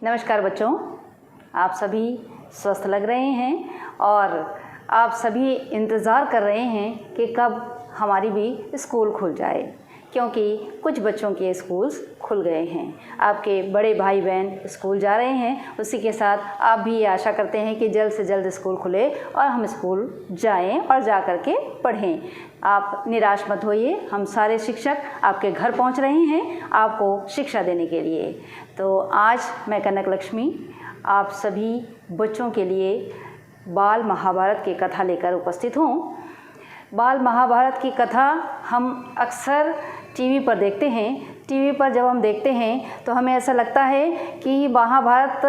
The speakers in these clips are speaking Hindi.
नमस्कार बच्चों, आप सभी स्वस्थ लग रहे हैं और आप सभी इंतज़ार कर रहे हैं कि कब हमारी भी स्कूल खुल जाए, क्योंकि कुछ बच्चों के स्कूल्स खुल गए हैं। आपके बड़े भाई बहन स्कूल जा रहे हैं, उसी के साथ आप भी ये आशा करते हैं कि जल्द से जल्द स्कूल खुले और हम स्कूल जाएं और जा कर के पढ़ें। आप निराश मत होइए, हम सारे शिक्षक आपके घर पहुंच रहे हैं आपको शिक्षा देने के लिए। तो आज मैं कनक लक्ष्मी आप सभी बच्चों के लिए बाल महाभारत की कथा लेकर उपस्थित हूँ। बाल महाभारत की कथा हम अक्सर टीवी पर देखते हैं। टीवी पर जब हम देखते हैं तो हमें ऐसा लगता है कि महाभारत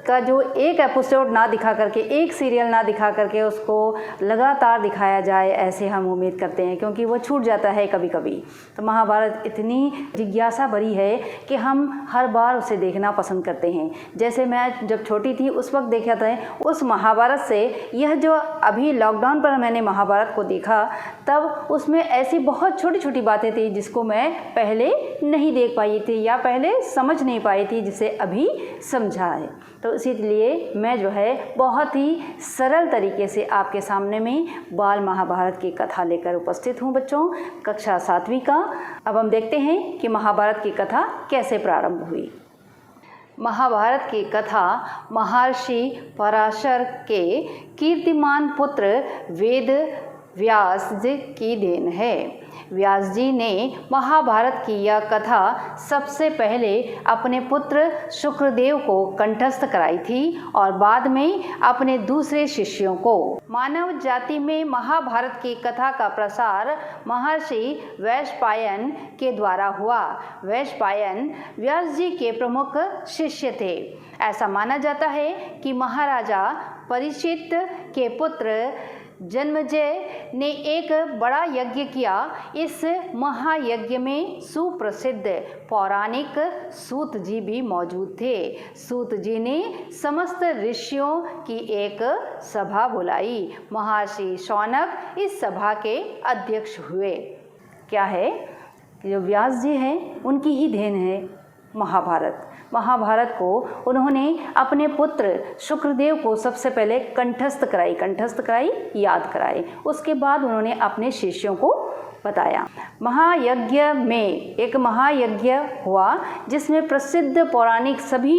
का जो एक एपिसोड ना दिखा करके, एक सीरियल ना दिखा करके उसको लगातार दिखाया जाए, ऐसे हम उम्मीद करते हैं, क्योंकि वो छूट जाता है कभी कभी। तो महाभारत इतनी जिज्ञासा भरी है कि हम हर बार उसे देखना पसंद करते हैं। जैसे मैं जब छोटी थी उस वक्त देखा था, उस महाभारत से यह जो अभी लॉकडाउन पर मैंने महाभारत को देखा, तब उसमें ऐसी बहुत छोटी छोटी बातें थी जिसको मैं पहले नहीं देख पाई थी या पहले समझ नहीं पाई थी, जिसे अभी समझा है। तो इसीलिए मैं जो है बहुत ही सरल तरीके से आपके सामने में बाल महाभारत की कथा लेकर उपस्थित हूँ बच्चों, कक्षा 7वीं का। अब हम देखते हैं कि महाभारत की कथा कैसे प्रारंभ हुई। महाभारत की कथा महर्षि पराशर के कीर्तिमान पुत्र वेद व्यास जी की देन है। व्यास जी ने महाभारत की यह कथा सबसे पहले अपने पुत्र शुक्रदेव को कंठस्थ कराई थी और बाद में अपने दूसरे शिष्यों को। मानव जाति में महाभारत की कथा का प्रसार महर्षि वैशंपायन के द्वारा हुआ। वैशंपायन व्यास जी के प्रमुख शिष्य थे। ऐसा माना जाता है कि महाराजा परीक्षित के पुत्र जन्मेजय ने एक बड़ा यज्ञ किया। इस महायज्ञ में सुप्रसिद्ध पौराणिक सूत जी भी मौजूद थे। सूत जी ने समस्त ऋषियों की एक सभा बुलाई। महर्षि शौनक इस सभा के अध्यक्ष हुए। क्या है, जो व्यास जी हैं उनकी ही देन है महाभारत। महाभारत को उन्होंने अपने पुत्र शुक्रदेव को सबसे पहले कंठस्थ कराई, याद कराए। उसके बाद उन्होंने अपने शिष्यों को बताया। महायज्ञ में एक महायज्ञ हुआ जिसमें प्रसिद्ध पौराणिक सभी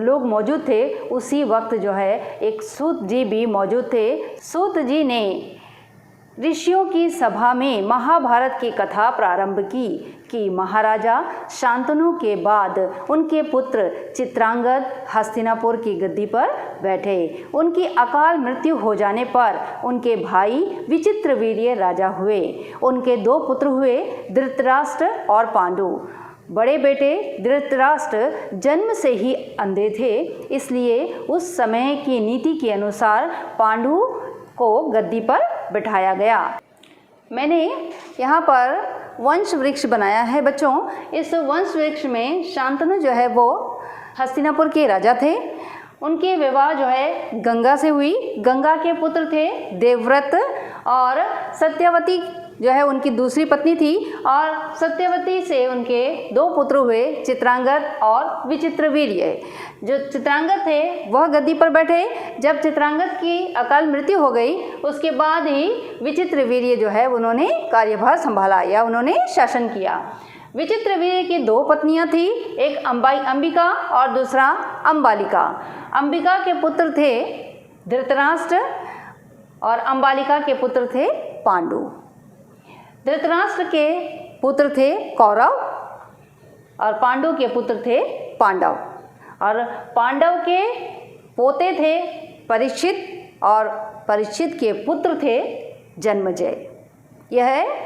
लोग मौजूद थे। उसी वक्त जो है एक सूत जी भी मौजूद थे। सूत जी ने ऋषियों की सभा में महाभारत की कथा प्रारंभ की कि महाराजा शांतनु के बाद उनके पुत्र चित्रांगद हस्तिनापुर की गद्दी पर बैठे। उनकी अकाल मृत्यु हो जाने पर उनके भाई विचित्रवीर्य राजा हुए। उनके 2 पुत्र हुए, धृतराष्ट्र और पांडु। बड़े बेटे धृतराष्ट्र जन्म से ही अंधे थे, इसलिए उस समय की नीति के अनुसार पांडु को गद्दी पर बिठाया गया। मैंने यहाँ पर वंश वृक्ष बनाया है बच्चों। इस वंश वृक्ष में शांतनु जो है वो हस्तिनापुर के राजा थे। उनके विवाह जो है गंगा से हुई। गंगा के पुत्र थे देवव्रत और सत्यवती जो है उनकी दूसरी पत्नी थी, और सत्यवती से उनके 2 पुत्र हुए, चित्रांगद और विचित्रवीर्य। जो चित्रांगद थे वह गद्दी पर बैठे। जब चित्रांगद की अकाल मृत्यु हो गई उसके बाद ही विचित्रवीर्य जो है उन्होंने कार्यभार संभाला या उन्होंने शासन किया। विचित्रवीर्य की 2 पत्नियां थी, एक अंबिका और दूसरा अंबालिका। अंबिका के पुत्र थे धृतराष्ट्र और अंबालिका के पुत्र थे पांडु। धृतराष्ट्र के पुत्र थे कौरव और पांडु के पुत्र थे पांडव। और पांडव के पोते थे परीक्षित और परीक्षित के पुत्र थे जन्मेजय। यह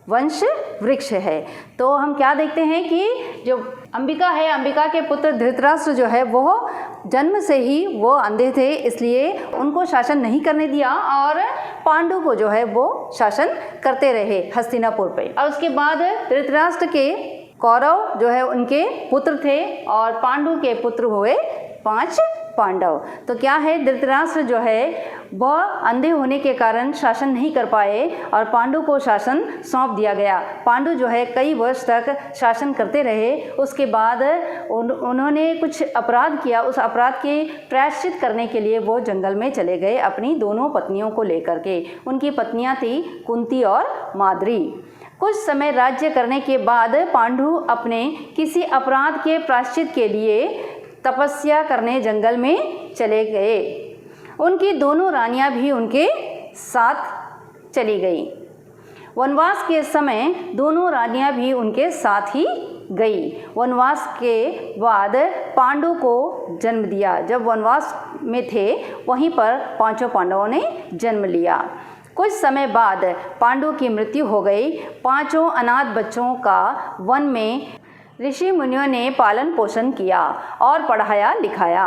वंश वृक्ष है। तो हम क्या देखते हैं कि जो अंबिका है, अंबिका के पुत्र धृतराष्ट्र जो है वो जन्म से ही वो अंधे थे, इसलिए उनको शासन नहीं करने दिया और पांडु को जो है वो शासन करते रहे हस्तिनापुर पे। और उसके बाद धृतराष्ट्र के कौरव जो है उनके पुत्र थे और पांडु के पुत्र हुए 5 पांडव। तो क्या है, धृतराष्ट्र जो है वह अंधे होने के कारण शासन नहीं कर पाए और पांडु को शासन सौंप दिया गया। पांडु जो है कई वर्ष तक शासन करते रहे। उसके बाद उन्होंने कुछ अपराध किया, उस अपराध के प्रायश्चित करने के लिए वो जंगल में चले गए अपनी दोनों पत्नियों को लेकर के। उनकी पत्नियां थी कुंती और माद्री। कुछ समय राज्य करने के बाद पांडु अपने किसी अपराध के प्रायश्चित के लिए तपस्या करने जंगल में चले गए। उनकी दोनों रानियां भी उनके साथ चली गई। वनवास के समय दोनों रानियां भी उनके साथ ही गई। वनवास के बाद पांडु को जन्म दिया। जब वनवास में थे वहीं पर पांचों पांडवों ने जन्म लिया। कुछ समय बाद पांडु की मृत्यु हो गई। पांचों अनाथ बच्चों का वन में ऋषि मुनियों ने पालन पोषण किया और पढ़ाया लिखाया।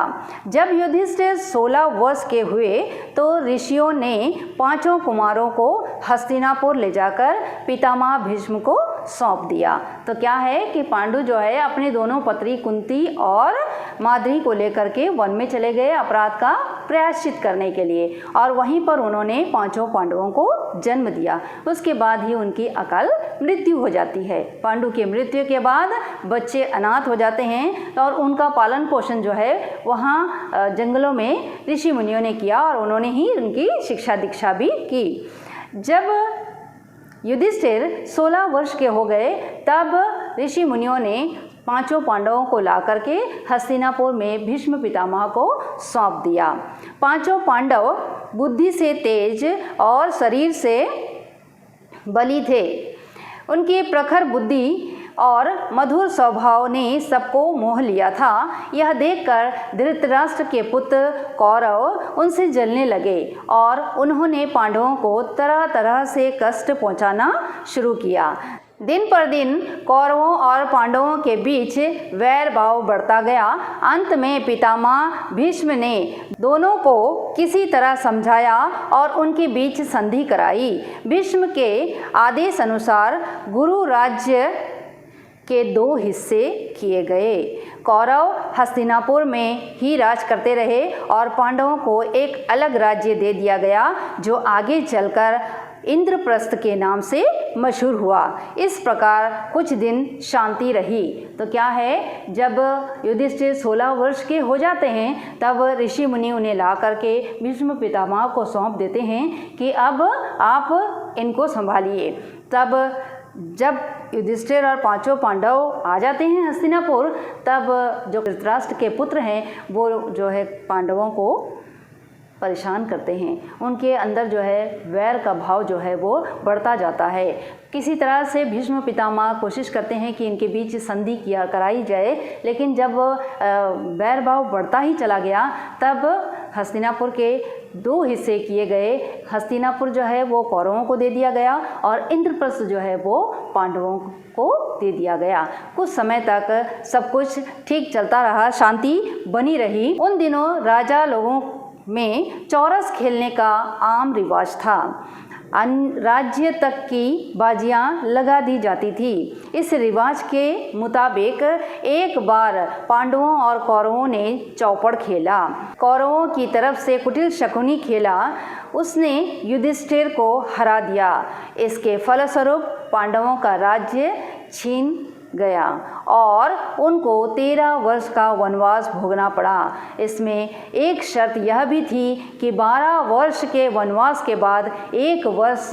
जब युधिष्ठिर 16 वर्ष के हुए तो ऋषियों ने पांचों कुमारों को हस्तिनापुर ले जाकर पितामह भीष्म को सौंप दिया। तो क्या है कि पांडु जो है अपनी दोनों पत्नी कुंती और माद्री को लेकर के वन में चले गए अपराध का प्रायश्चित करने के लिए और वहीं पर उन्होंने पांचों पांडवों को जन्म दिया। उसके बाद ही उनकी अकाल मृत्यु हो जाती है। पांडु की मृत्यु के बाद बच्चे अनाथ हो जाते हैं और उनका पालन पोषण जो है वहाँ जंगलों में ऋषि मुनियों ने किया और उन्होंने ही उनकी शिक्षा दीक्षा भी की। जब युधिष्ठिर 16 वर्ष के हो गए तब ऋषि मुनियों ने पांचों पांडवों को ला करके हस्तिनापुर में भीष्म पितामह को सौंप दिया। पांचों पांडव बुद्धि से तेज और शरीर से बली थे। उनकी प्रखर बुद्धि और मधुर स्वभाव ने सबको मोह लिया था। यह देखकर धृतराष्ट्र के पुत्र कौरव उनसे जलने लगे और उन्होंने पांडवों को तरह तरह से कष्ट पहुंचाना शुरू किया। दिन पर दिन कौरवों और पांडवों के बीच वैर भाव बढ़ता गया। अंत में पितामह भीष्म ने दोनों को किसी तरह समझाया और उनके बीच संधि कराई। भीष्म के आदेश अनुसार गुरु राज्य के 2 हिस्से किए गए। कौरव हस्तिनापुर में ही राज करते रहे और पांडवों को एक अलग राज्य दे दिया गया जो आगे चलकर इंद्रप्रस्थ के नाम से मशहूर हुआ। इस प्रकार कुछ दिन शांति रही। तो क्या है, जब युधिष्ठिर 16 वर्ष के हो जाते हैं तब ऋषि मुनि उन्हें ला करके भीष्म पितामह को सौंप देते हैं कि अब आप इनको संभालिए। तब जब युधिष्ठिर और पांचों पांडव आ जाते हैं हस्तिनापुर तब जो धृतराष्ट्र के पुत्र हैं वो जो है पांडवों को परेशान करते हैं। उनके अंदर जो है वैर का भाव जो है वो बढ़ता जाता है। किसी तरह से भीष्म पितामह कोशिश करते हैं कि इनके बीच संधि कराई जाए, लेकिन जब वैर भाव बढ़ता ही चला गया तब हस्तिनापुर के 2 हिस्से किए गए। हस्तिनापुर जो है वो कौरवों को दे दिया गया और इंद्रप्रस्थ जो है वो पांडवों को दे दिया गया। कुछ समय तक सब कुछ ठीक चलता रहा, शांति बनी रही। उन दिनों राजा लोगों में चौरस खेलने का आम रिवाज था। राज्य तक की बाजियां लगा दी जाती थी। इस रिवाज के मुताबिक एक बार पांडवों और कौरवों ने चौपड़ खेला। कौरवों की तरफ से कुटिल शकुनी खेला, उसने युधिष्ठिर को हरा दिया। इसके फलस्वरूप पांडवों का राज्य छीन गया और उनको 13 वर्ष का वनवास भोगना पड़ा। इसमें एक शर्त यह भी थी कि 12 वर्ष के वनवास के बाद 1 वर्ष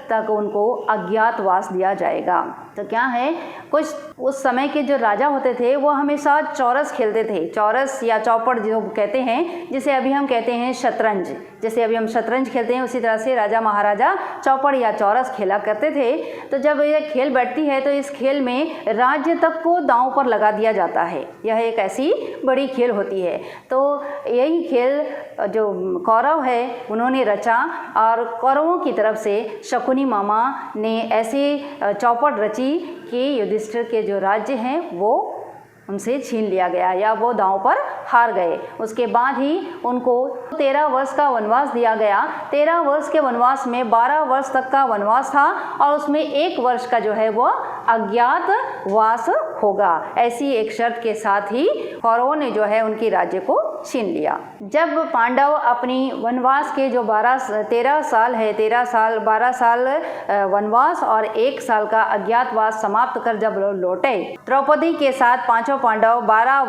तक उनको अज्ञातवास दिया जाएगा। तो क्या है, कुछ उस समय के जो राजा होते थे वो हमेशा चौरस खेलते थे। चौरस या चौपड़ जो कहते हैं, जिसे अभी हम कहते हैं शतरंज। जैसे अभी हम शतरंज खेलते हैं उसी तरह से राजा महाराजा चौपड़ या चौरस खेला करते थे। तो जब ये खेल बैठती है तो इस खेल में राज्य तक को दांव पर लगा दिया जाता है। यह एक ऐसी बड़ी खेल होती है। तो यही खेल जो कौरव है उन्होंने रचा और कौरवों की तरफ से शकुनी मामा ने ऐसी चौपड़ रची कि युधिष्ठिर के जो राज्य हैं वो उनसे छीन लिया गया या वो दांव पर हार गए। उसके बाद ही उनको 13 वर्ष का वनवास दिया गया। 13 वर्ष के वनवास में 12 वर्ष तक का वनवास था और उसमें 1 वर्ष का जो है वो अज्ञातवास होगा। ऐसी एक शर्त के साथ ही कौरवों ने जो है उनकी राज्य को छीन लिया। जब पांडव अपनी वनवास के जो 13 साल 12 साल वनवास और 1 साल का अज्ञातवास समाप्त कर जब लौटे, द्रौपदी के साथ पांचों पांडव 12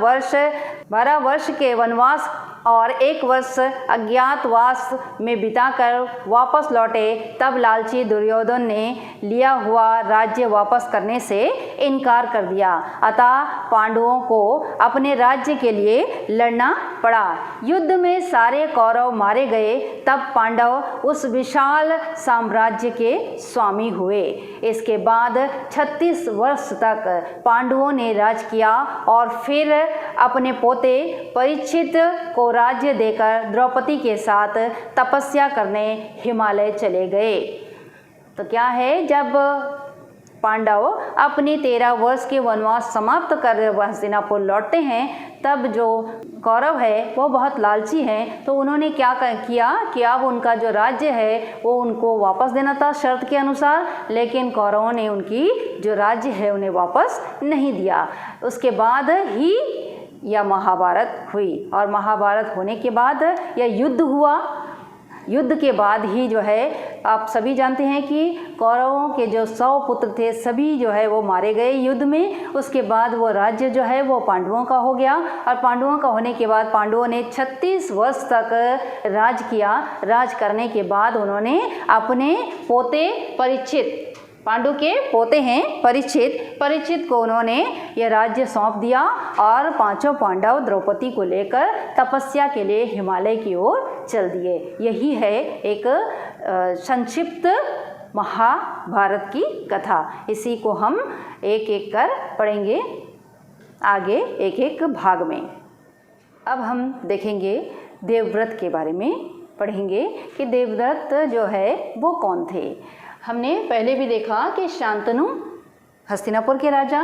वर्ष के वनवास और 1 वर्ष अज्ञातवास में बिताकर वापस लौटे, तब लालची दुर्योधन ने लिया हुआ राज्य वापस करने से इनकार कर दिया। अतः पांडवों को अपने राज्य के लिए लड़ना पड़ा। युद्ध में सारे कौरव मारे गए। तब पांडव उस विशाल साम्राज्य के स्वामी हुए। इसके बाद 36 वर्ष तक पांडवों ने राज किया और फिर अपने पोते परीक्षित को राज्य देकर द्रौपदी के साथ तपस्या करने हिमालय चले गए। तो क्या है, जब पांडव अपनी 13 वर्ष के वनवास समाप्त कर हस्तिनापुर लौटते हैं, तब जो कौरव है वो बहुत लालची हैं, तो उन्होंने क्या किया कि अब उनका जो राज्य है वो उनको वापस देना था शर्त के अनुसार, लेकिन कौरवों ने उनकी जो राज्य है उन्हें वापस नहीं दिया। उसके बाद ही यह महाभारत हुई और महाभारत होने के बाद यह युद्ध हुआ। युद्ध के बाद ही जो है आप सभी जानते हैं कि कौरवों के जो 100 पुत्र थे सभी जो है वो मारे गए युद्ध में। उसके बाद वो राज्य जो है वो पांडवों का हो गया और पांडवों का होने के बाद पांडवों ने 36 वर्ष तक राज किया। राज करने के बाद उन्होंने अपने पोते परीक्षित, पांडु के पोते हैं परीक्षित को उन्होंने यह राज्य सौंप दिया और पांचों पांडव द्रौपदी को लेकर तपस्या के लिए हिमालय की ओर चल दिए। यही है एक संक्षिप्त महाभारत की कथा। इसी को हम एक एक कर पढ़ेंगे आगे एक एक भाग में। अब हम देखेंगे देवव्रत के बारे में, पढ़ेंगे कि देवव्रत जो है वो कौन थे। हमने पहले भी देखा कि शांतनु, हस्तिनापुर के राजा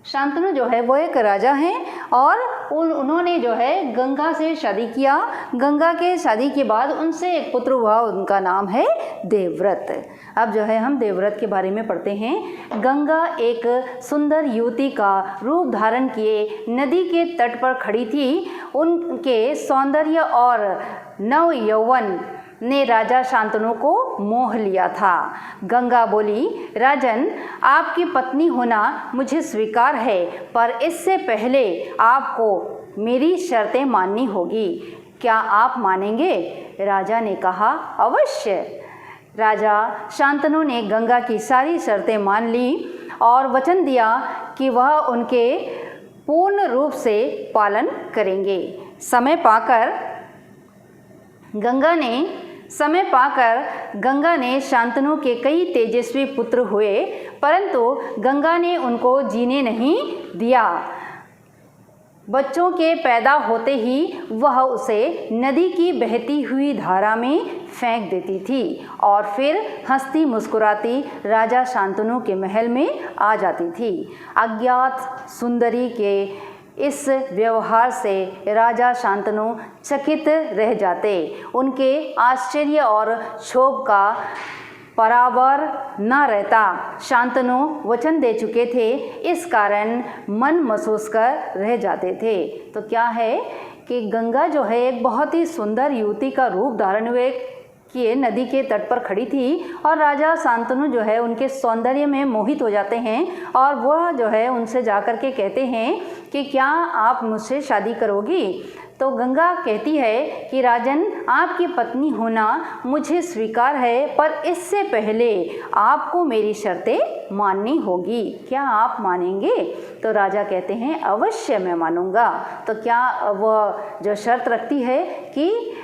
शांतनु जो है वो एक राजा हैं और उन्होंने जो है गंगा से शादी किया। गंगा के शादी के बाद उनसे एक पुत्र हुआ, उनका नाम है देवव्रत। अब जो है हम देवव्रत के बारे में पढ़ते हैं। गंगा एक सुंदर युवती का रूप धारण किए नदी के तट पर खड़ी थी। उनके सौंदर्य और नव यौवन ने राजा शांतनु को मोह लिया था। गंगा बोली, राजन, आपकी पत्नी होना मुझे स्वीकार है, पर इससे पहले आपको मेरी शर्तें माननी होगी। क्या आप मानेंगे? राजा ने कहा, अवश्य। राजा शांतनु ने गंगा की सारी शर्तें मान ली और वचन दिया कि वह उनके पूर्ण रूप से पालन करेंगे। समय पाकर गंगा ने शांतनु के कई तेजस्वी पुत्र हुए, परंतु गंगा ने उनको जीने नहीं दिया। बच्चों के पैदा होते ही वह उसे नदी की बहती हुई धारा में फेंक देती थी और फिर हंसती मुस्कुराती राजा शांतनु के महल में आ जाती थी। अज्ञात सुंदरी के इस व्यवहार से राजा शांतनु चकित रह जाते। उनके आश्चर्य और क्षोभ का परावर न रहता। शांतनु वचन दे चुके थे, इस कारण मन महसूस कर रह जाते थे। तो क्या है कि गंगा जो है एक बहुत ही सुंदर युवती का रूप धारण हुए कि नदी के तट पर खड़ी थी और राजा शांतनु जो है उनके सौंदर्य में मोहित हो जाते हैं और वह जो है उनसे जाकर के कहते हैं कि क्या आप मुझसे शादी करोगी? तो गंगा कहती है कि राजन, आपकी पत्नी होना मुझे स्वीकार है, पर इससे पहले आपको मेरी शर्तें माननी होगी। क्या आप मानेंगे? तो राजा कहते हैं, अवश्य मैं मानूंगा। तो क्या वह जो शर्त रखती है कि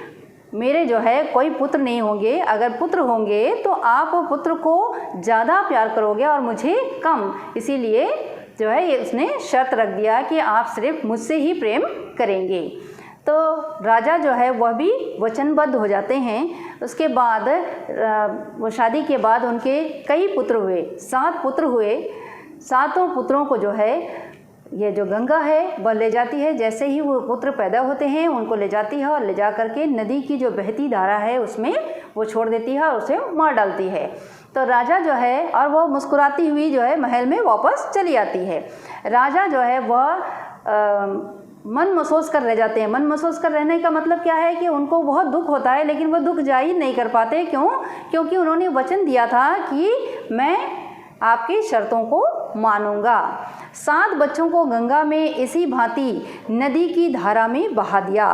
मेरे जो है कोई पुत्र नहीं होंगे, अगर पुत्र होंगे तो आप पुत्र को ज़्यादा प्यार करोगे और मुझे कम, इसीलिए जो है ये उसने शर्त रख दिया कि आप सिर्फ मुझसे ही प्रेम करेंगे। तो राजा जो है वह भी वचनबद्ध हो जाते हैं। उसके बाद वो शादी के बाद उनके कई पुत्र हुए, 7 पुत्र हुए। 7 पुत्रों को जो है ये जो गंगा है वह ले जाती है, जैसे ही वो पुत्र पैदा होते हैं उनको ले जाती है और ले जा करके नदी की जो बहती धारा है उसमें वो छोड़ देती है और उसे मार डालती है। तो राजा जो है, और वो मुस्कुराती हुई जो है महल में वापस चली आती है। राजा जो है वह मन महसूस कर रह जाते हैं। मन महसूस कर रहने का मतलब क्या है कि उनको बहुत दुख होता है, लेकिन वो दुख जाहिर नहीं कर पाते। क्यों? क्योंकि उन्होंने वचन दिया था कि मैं आपकी शर्तों को मानूंगा। 7 बच्चों को गंगा में इसी भांति नदी की धारा में बहा दिया।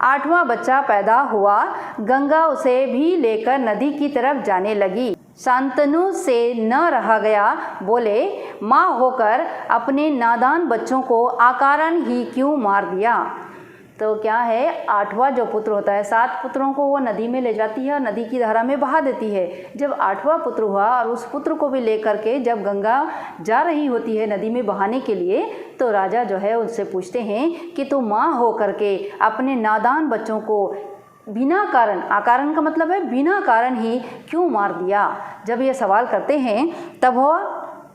आठवां बच्चा पैदा हुआ। गंगा उसे भी लेकर नदी की तरफ जाने लगी। शांतनु से न रहा गया, बोले, माँ होकर अपने नादान बच्चों को अकारण ही क्यों मार दिया। तो क्या है, 8वां जो पुत्र होता है, 7 पुत्रों को वो नदी में ले जाती है और नदी की धारा में बहा देती है। जब 8वां पुत्र हुआ और उस पुत्र को भी लेकर के जब गंगा जा रही होती है नदी में बहाने के लिए, तो राजा जो है उनसे पूछते हैं कि तू माँ हो करके अपने नादान बच्चों को बिना कारण, अकारण का मतलब है बिना कारण ही क्यों मार दिया। जब ये सवाल करते हैं तब वो,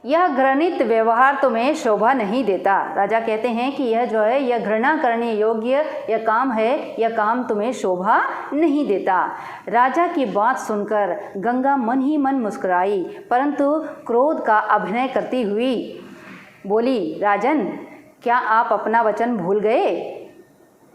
यह घृणित व्यवहार तुम्हें शोभा नहीं देता। राजा कहते हैं कि यह जो है यह घृणा करने योग्य यह काम है, यह काम तुम्हें शोभा नहीं देता। राजा की बात सुनकर गंगा मन ही मन मुस्कुराई, परंतु क्रोध का अभिनय करती हुई बोली, राजन, क्या आप अपना वचन भूल गए?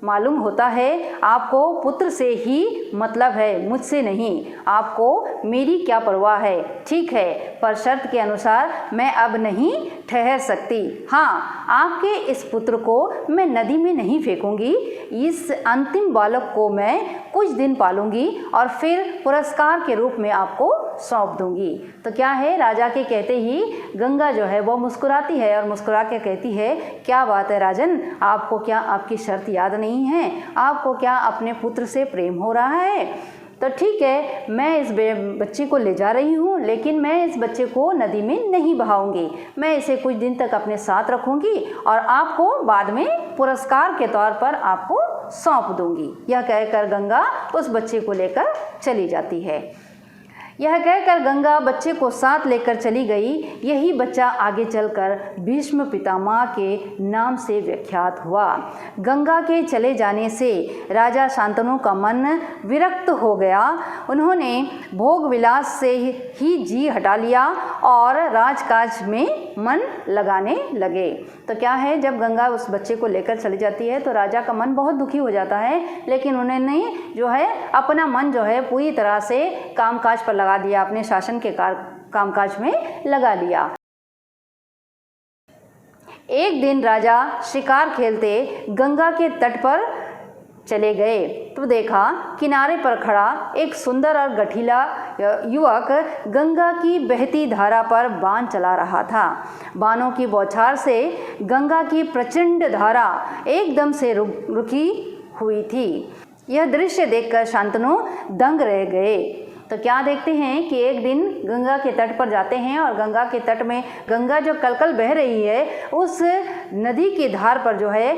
मालूम होता है आपको पुत्र से ही मतलब है, मुझसे नहीं। आपको मेरी क्या परवाह है? ठीक है, पर शर्त के अनुसार मैं अब नहीं ठहर सकती। हाँ, आपके इस पुत्र को मैं नदी में नहीं फेंकूंगी। इस अंतिम बालक को मैं कुछ दिन पालूंगी और फिर पुरस्कार के रूप में आपको सौंप दूंगी। तो क्या है, राजा के कहते ही गंगा जो है वो मुस्कुराती है और मुस्कुरा के कहती है, क्या बात है राजन, आपको क्या आपकी शर्त याद नहीं है? आपको क्या अपने पुत्र से प्रेम हो रहा है? तो ठीक है, मैं इस बच्चे को ले जा रही हूँ, लेकिन मैं इस बच्चे को नदी में नहीं बहाऊंगी। मैं इसे कुछ दिन तक अपने साथ रखूँगी और आपको बाद में पुरस्कार के तौर पर आपको सौंप दूंगी। यह कहकर गंगा उस बच्चे को लेकर चली जाती है। यह कहकर गंगा बच्चे को साथ लेकर चली गई। यही बच्चा आगे चलकर भीष्म पितामह के नाम से विख्यात हुआ। गंगा के चले जाने से राजा शांतनु का मन विरक्त हो गया। उन्होंने भोग विलास से ही जी हटा लिया और राजकाज में मन लगाने लगे। तो क्या है, जब गंगा उस बच्चे को लेकर चली जाती है तो राजा का मन बहुत दुखी हो जाता है, लेकिन उन्होंने जो है अपना मन जो है पूरी तरह से कामकाज पर लगा दिया, अपने शासन के कामकाज में लगा लिया। एक दिन राजा शिकार खेलते गंगा के तट पर चले गए तो देखा किनारे पर खड़ा एक सुंदर और गठीला युवक गंगा की बहती धारा पर बाण चला रहा था। बाणों की बौछार से गंगा की प्रचंड धारा एकदम से रुकी हुई थी। यह दृश्य देखकर शांतनु दंग रह गए। तो क्या देखते हैं कि एक दिन गंगा के तट पर जाते हैं और गंगा के तट में गंगा जो कलकल बह रही है, उस नदी की धार पर जो है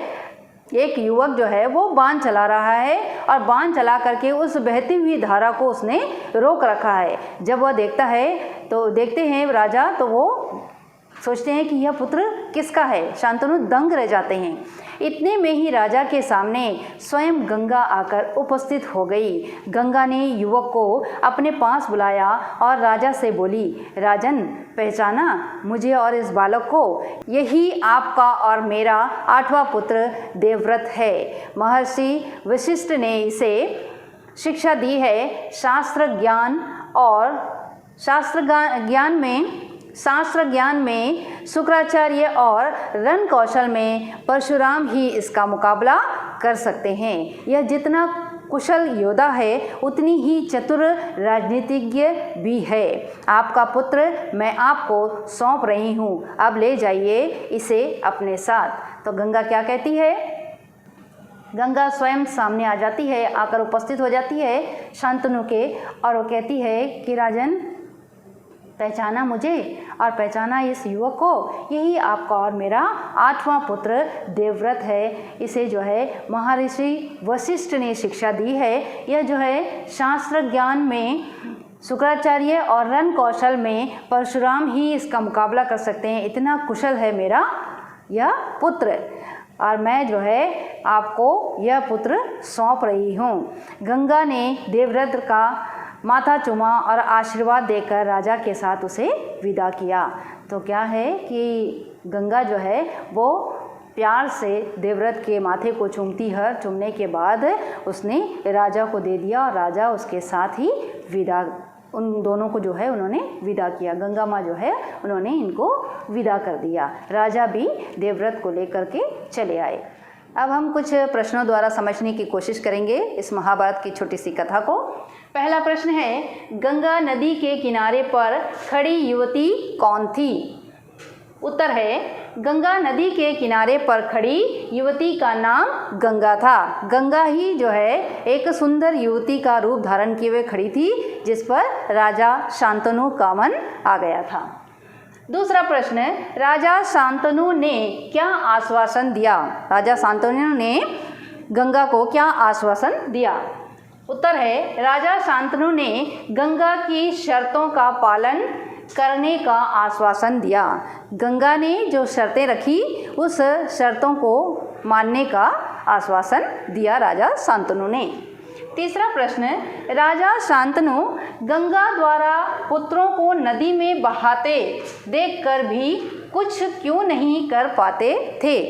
एक युवक जो है वो बाण चला रहा है और बाण चला करके उस बहती हुई धारा को उसने रोक रखा है। जब वह देखता है तो देखते हैं राजा, तो वो सोचते हैं कि यह पुत्र किसका है। शांतनु दंग रह जाते हैं। इतने में ही राजा के सामने स्वयं गंगा आकर उपस्थित हो गई। गंगा ने युवक को अपने पास बुलाया और राजा से बोली, राजन, पहचाना मुझे और इस बालक को? यही आपका और मेरा 8वां पुत्र देवव्रत है। महर्षि वशिष्ठ ने इसे शिक्षा दी है। शास्त्र ज्ञान में शुक्राचार्य और रण कौशल में परशुराम ही इसका मुकाबला कर सकते हैं। यह जितना कुशल योद्धा है उतनी ही चतुर राजनीतिज्ञ भी है। आपका पुत्र मैं आपको सौंप रही हूँ, अब ले जाइए इसे अपने साथ। तो गंगा क्या कहती है? गंगा स्वयं सामने आ जाती है, आकर उपस्थित हो जाती है शांतनु के, और वो कहती है कि राजन, पहचाना मुझे और पहचाना इस युवक को? यही आपका और मेरा 8वां पुत्र देवव्रत है। इसे जो है महर्षि वशिष्ठ ने शिक्षा दी है। यह जो है शास्त्र ज्ञान में शुक्राचार्य और रण कौशल में परशुराम ही इसका मुकाबला कर सकते हैं, इतना कुशल है मेरा यह पुत्र, और मैं जो है आपको यह पुत्र सौंप रही हूँ। गंगा ने देवव्रत का माथा चूमा और आशीर्वाद देकर राजा के साथ उसे विदा किया। तो क्या है कि गंगा जो है वो प्यार से देवव्रत के माथे को चूमती है, चूमने के बाद उसने राजा को दे दिया और राजा उसके साथ ही विदा, उन दोनों को जो है उन्होंने विदा किया। गंगा माँ जो है उन्होंने इनको विदा कर दिया। राजा भी देवव्रत को लेकर के चले आए। अब हम कुछ प्रश्नों द्वारा समझने की कोशिश करेंगे इस महाभारत की छोटी सी कथा को। पहला प्रश्न है, गंगा नदी के किनारे पर खड़ी युवती कौन थी? उत्तर है, गंगा नदी के किनारे पर खड़ी युवती का नाम गंगा था। गंगा ही जो है एक सुंदर युवती का रूप धारण किए हुए खड़ी थी, जिस पर राजा शांतनु का मन आ गया था। दूसरा प्रश्न, राजा शांतनु ने क्या आश्वासन दिया? राजा शांतनु ने गंगा को क्या आश्वासन दिया? उत्तर है, राजा शांतनु ने गंगा की शर्तों का पालन करने का आश्वासन दिया। गंगा ने जो शर्तें रखी उस शर्तों को मानने का आश्वासन दिया राजा शांतनु ने। तीसरा प्रश्न, राजा शांतनु गंगा द्वारा पुत्रों को नदी में बहाते देखकर भी कुछ क्यों नहीं कर पाते थे?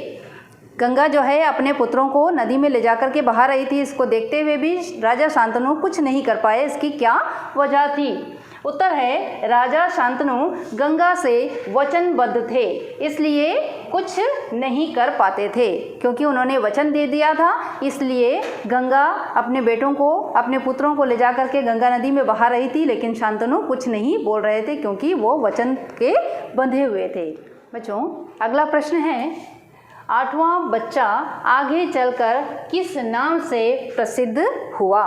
गंगा जो है अपने पुत्रों को नदी में ले जाकर के बहा रही थी, इसको देखते हुए भी राजा शांतनु कुछ नहीं कर पाए, इसकी क्या वजह थी? उत्तर है, राजा शांतनु गंगा से वचनबद्ध थे, इसलिए कुछ नहीं कर पाते थे। क्योंकि उन्होंने वचन दे दिया था, इसलिए गंगा अपने बेटों को, अपने पुत्रों को ले जाकर के गंगा नदी में बहा रही थी, लेकिन शांतनु कुछ नहीं बोल रहे थे क्योंकि वो वचन के बंधे हुए थे। बच्चों, अगला प्रश्न है, 8वां बच्चा आगे चलकर किस नाम से प्रसिद्ध हुआ?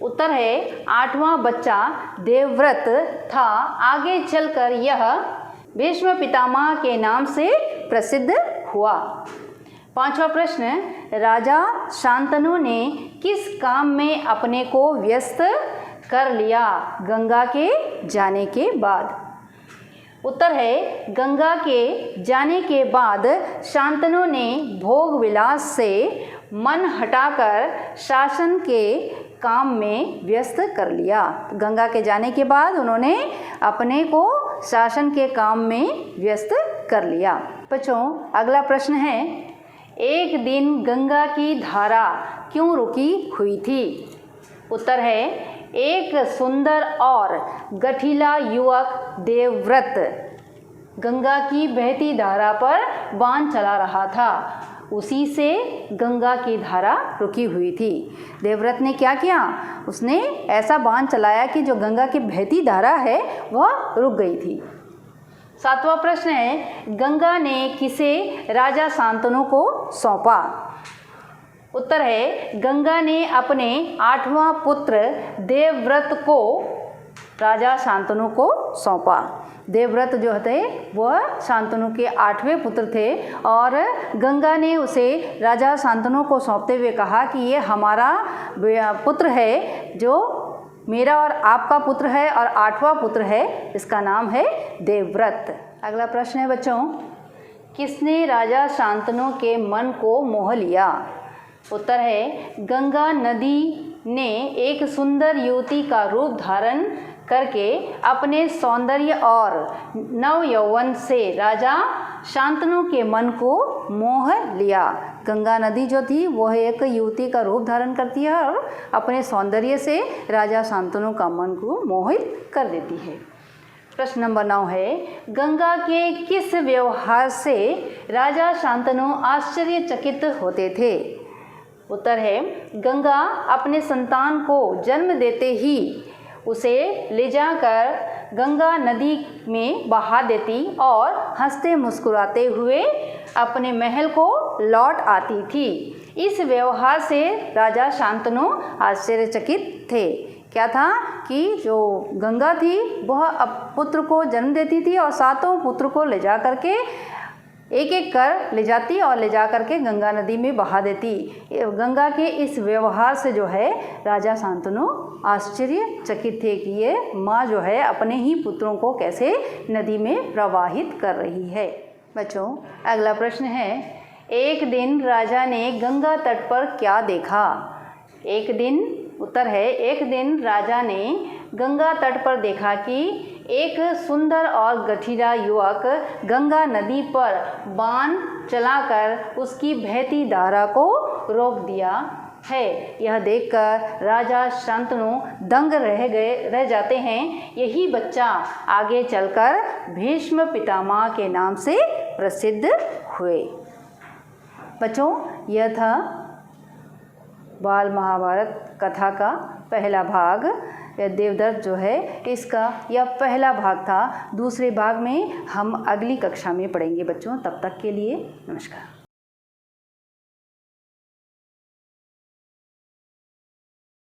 उत्तर है, 8वां बच्चा देवव्रत था। आगे चलकर यह भीष्म पितामह के नाम से प्रसिद्ध हुआ। 5वां प्रश्न, राजा शांतनु ने किस काम में अपने को व्यस्त कर लिया गंगा के जाने के बाद? उत्तर है, गंगा के जाने के बाद शांतनु ने भोग विलास से मन हटाकर शासन के काम में व्यस्त कर लिया। गंगा के जाने के बाद उन्होंने अपने को शासन के काम में व्यस्त कर लिया। बच्चों, अगला प्रश्न है, एक दिन गंगा की धारा क्यों रुकी हुई थी? उत्तर है, एक सुंदर और गठीला युवक देवव्रत गंगा की बहती धारा पर बाण चला रहा था, उसी से गंगा की धारा रुकी हुई थी। देवव्रत ने क्या किया? उसने ऐसा बाण चलाया कि जो गंगा की बहती धारा है वह रुक गई थी। 7वां प्रश्न है, गंगा ने किसे राजा शांतनु को सौंपा? उत्तर है, गंगा ने अपने 8वां पुत्र देवव्रत को राजा शांतनु को सौंपा। देवव्रत जो थे वह शांतनु के 8वें पुत्र थे और गंगा ने उसे राजा शांतनु को सौंपते हुए कहा कि ये हमारा पुत्र है, जो मेरा और आपका पुत्र है और 8वां पुत्र है, इसका नाम है देवव्रत। अगला प्रश्न है बच्चों, किसने राजा शांतनु के मन को मोह लिया? उत्तर है, गंगा नदी ने एक सुंदर युवती का रूप धारण करके अपने सौंदर्य और नव यौवन से राजा शांतनु के मन को मोह लिया। गंगा नदी जो थी वह एक युवती का रूप धारण करती है और अपने सौंदर्य से राजा शांतनु का मन को मोहित कर देती है। प्रश्न नंबर 9 है, गंगा के किस व्यवहार से राजा शांतनु आश्चर्यचकित होते थे? उत्तर है, गंगा अपने संतान को जन्म देते ही उसे ले जाकर गंगा नदी में बहा देती और हंसते मुस्कुराते हुए अपने महल को लौट आती थी। इस व्यवहार से राजा शांतनु आश्चर्यचकित थे। क्या था कि जो गंगा थी वह पुत्र को जन्म देती थी और 7 पुत्र को ले जा करके एक एक कर ले जाती और ले जा करके गंगा नदी में बहा देती। गंगा के इस व्यवहार से जो है राजा शांतनु आश्चर्यचकित थे कि ये माँ जो है अपने ही पुत्रों को कैसे नदी में प्रवाहित कर रही है। बच्चों, अगला प्रश्न है, एक दिन राजा ने गंगा तट पर क्या देखा? एक दिन, उत्तर है, एक दिन राजा ने गंगा तट पर देखा कि एक सुंदर और गठीला युवक गंगा नदी पर बाण चलाकर उसकी बहती धारा को रोक दिया है। यह देखकर राजा शांतनु दंग रह जाते हैं। यही बच्चा आगे चलकर भीष्म पितामह के नाम से प्रसिद्ध हुए। बच्चों, यह था बाल महाभारत कथा का पहला भाग। यह देवदत्त जो है इसका यह पहला भाग था। दूसरे भाग में हम अगली कक्षा में पढ़ेंगे बच्चों। तब तक के लिए नमस्कार।